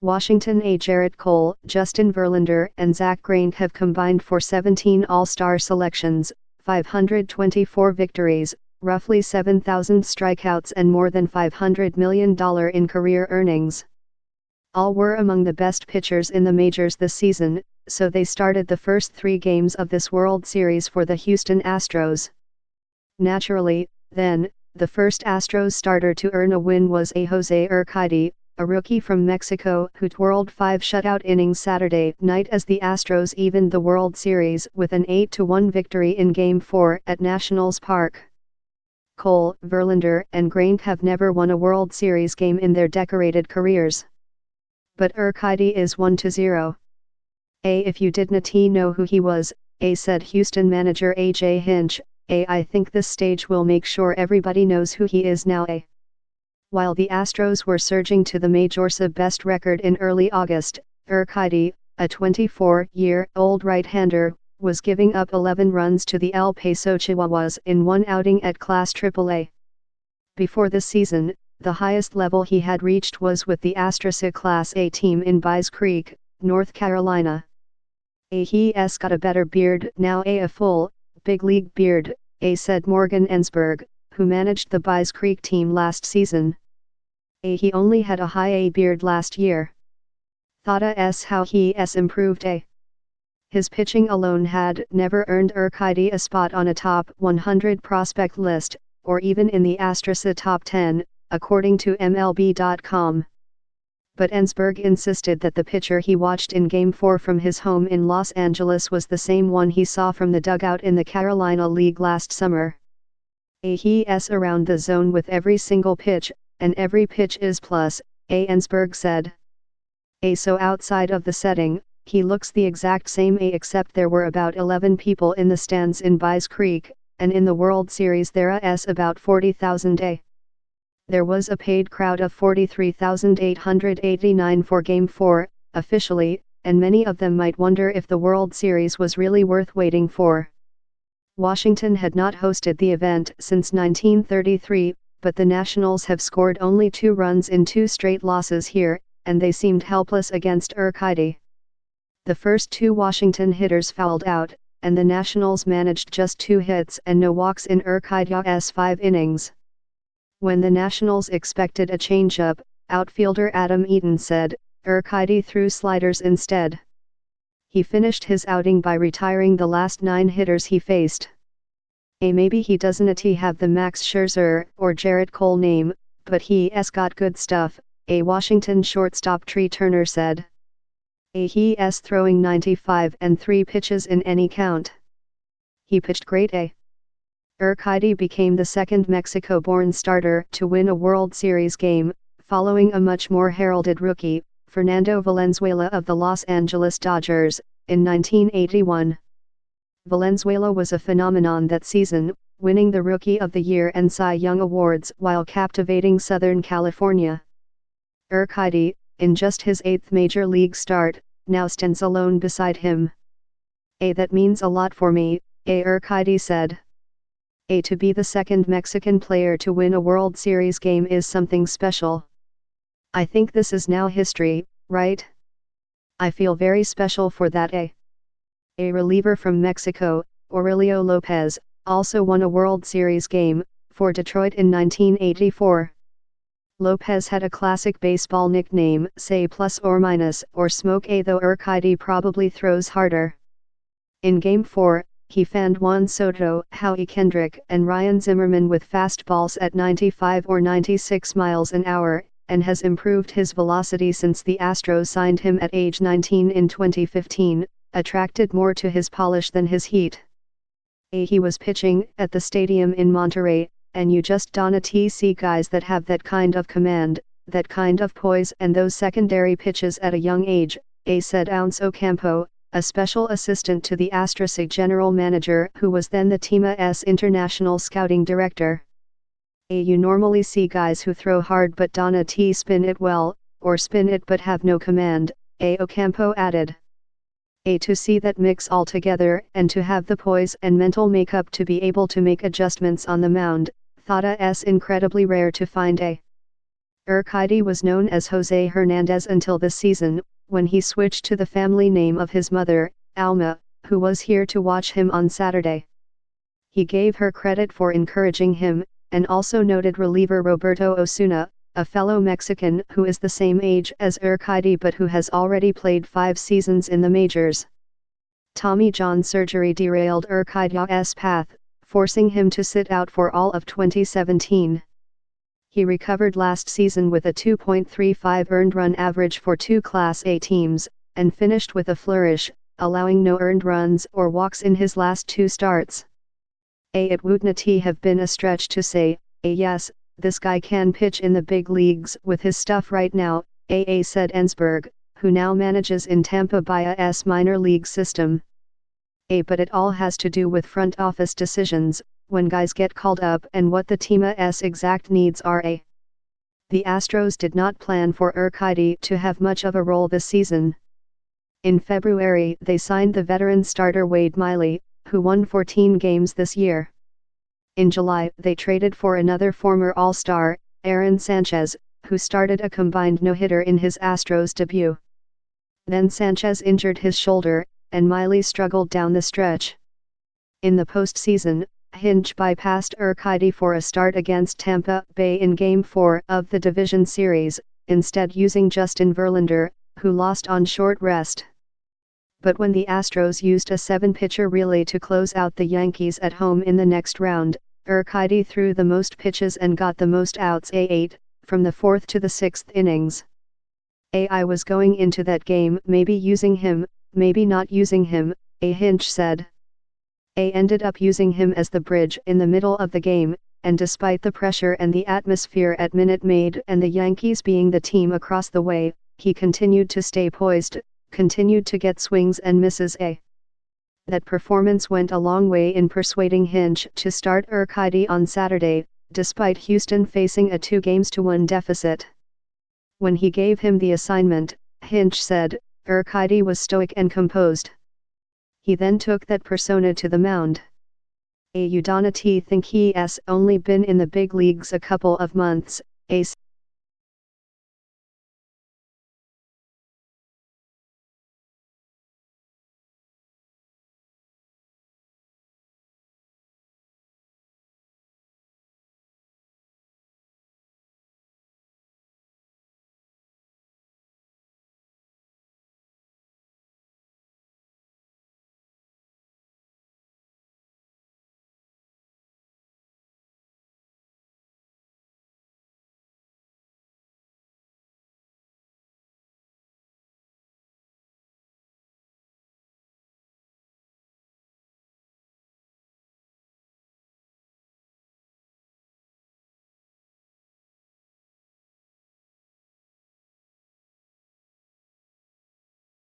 Washington. Jarrett Cole, Justin Verlander and Zach Greinke have combined for 17 All-Star selections, 524 victories, roughly 7,000 strikeouts and more than $500 million in career earnings. All were among the best pitchers in the majors this season, so they started the first 3 games of this World Series for the Houston Astros. Naturally, then, the first Astros starter to earn a win was Jose Urquidy, a rookie from Mexico who twirled 5 shutout innings Saturday night as the Astros evened the World Series with an 8-1 victory in Game 4 at Nationals Park. Cole, Verlander and Greinke have never won a World Series game in their decorated careers. But Urquidy is 1-0. If you didn't know who he was, said Houston manager A.J. Hinch, I think this stage will make sure everybody knows who he is now. While the Astros were surging to the majors' best record in early August, Urquidy, a 24-year-old right-hander, was giving up 11 runs to the El Paso Chihuahuas in one outing at Class AAA. Before this season, the highest level he had reached was with the Astros Class A team in Buies Creek, North Carolina. He's got a better beard now, a full, big league beard, said Morgan Ensberg, who managed the Buies Creek team last season. He only had a high A beard last year. Thought how he's improved. His pitching alone had never earned Urquidy a spot on a top 100 prospect list, or even in the Astros top 10, according to MLB.com. But Ensberg insisted that the pitcher he watched in Game 4 from his home in Los Angeles was the same one he saw from the dugout in the Carolina League last summer. He's around the zone with every single pitch, and every pitch is plus, Ensberg said. So outside of the setting, he looks the exact same except there were about 11 people in the stands in Buies Creek, and in the World Series there is about 40,000. There was a paid crowd of 43,889 for Game 4, officially, and many of them might wonder if the World Series was really worth waiting for. Washington had not hosted the event since 1933, but the Nationals have scored only 2 runs in 2 straight losses here, and they seemed helpless against Urquidy. The first 2 Washington hitters fouled out, and the Nationals managed just 2 hits and no walks in Urquidy's 5 innings. When the Nationals expected a changeup, outfielder Adam Eaton said, Urquidy threw sliders instead. He finished his outing by retiring the last 9 hitters he faced. Maybe he doesn't have the Max Scherzer or Jarrett Cole name, but he's got good stuff, a Washington shortstop Tree Turner said. He's throwing 95 and 3 pitches in any count. He pitched great. Urquidy became the second Mexico-born starter to win a World Series game, following a much more heralded rookie, Fernando Valenzuela of the Los Angeles Dodgers, in 1981. Valenzuela was a phenomenon that season, winning the Rookie of the Year and Cy Young awards while captivating Southern California. Urquidy, in just his 8th major league start, now stands alone beside him. That means a lot for me, Urquidy said. To be the second Mexican player to win a World Series game is something special. I think this is now history, right? I feel very special for that. A reliever from Mexico, Aurelio Lopez, also won a World Series game, for Detroit in 1984. Lopez had a classic baseball nickname, say plus or minus, or smoke though Urquidy probably throws harder. In Game 4, he fanned Juan Soto, Howie Kendrick and Ryan Zimmerman with fastballs at 95 or 96 miles an hour, and has improved his velocity since the Astros signed him at age 19 in 2015, attracted more to his polish than his heat. He was pitching at the stadium in Monterrey, and you just don't see guys that have that kind of command, that kind of poise and those secondary pitches at a young age, said Ounce Ocampo, a special assistant to the Astros general manager who was then the team's international scouting director. You normally see guys who throw hard but don't spin it well, or spin it but have no command, Ocampo added. To see that mix all together and to have the poise and mental makeup to be able to make adjustments on the mound, thought is incredibly rare to find. Urquidy was known as Jose Hernandez until this season, when he switched to the family name of his mother, Alma, who was here to watch him on Saturday. He gave her credit for encouraging him, and also noted reliever Roberto Osuna, a fellow Mexican who is the same age as Urquidy but who has already played 5 seasons in the majors. Tommy John surgery derailed Urquidy's path, forcing him to sit out for all of 2017. He recovered last season with a 2.35 earned run average for 2 Class A teams, and finished with a flourish, allowing no earned runs or walks in his last 2 starts. It wouldn't have been a stretch to say, yes, this guy can pitch in the big leagues with his stuff right now, said Ensberg, who now manages in Tampa Bay's minor league system. But it all has to do with front office decisions, when guys get called up and what the team's exact needs are. The Astros did not plan for Urquidy to have much of a role this season. In February they signed the veteran starter Wade Miley, who won 14 games this year. In July they traded for another former All-Star, Aaron Sanchez, who started a combined no-hitter in his Astros debut. Then Sanchez injured his shoulder, and Miley struggled down the stretch. In the postseason, Hinch bypassed Urquidy for a start against Tampa Bay in Game 4 of the division series, instead using Justin Verlander, who lost on short rest. But when the Astros used a 7-pitcher relay to close out the Yankees at home in the next round, Urquidy threw the most pitches and got the most outs, 8, from the 4th to the 6th innings. I was going into that game maybe using him, maybe not using him, Hinch said. Ended up using him as the bridge in the middle of the game, and despite the pressure and the atmosphere at Minute Maid and the Yankees being the team across the way, he continued to stay poised, continued to get swings and misses. That performance went a long way in persuading Hinch to start Urquidy on Saturday, despite Houston facing a 2-1 deficit. When he gave him the assignment, Hinch said, Urquidy was stoic and composed. He then took that persona to the mound. You don't think he's only been in the big leagues a couple of months,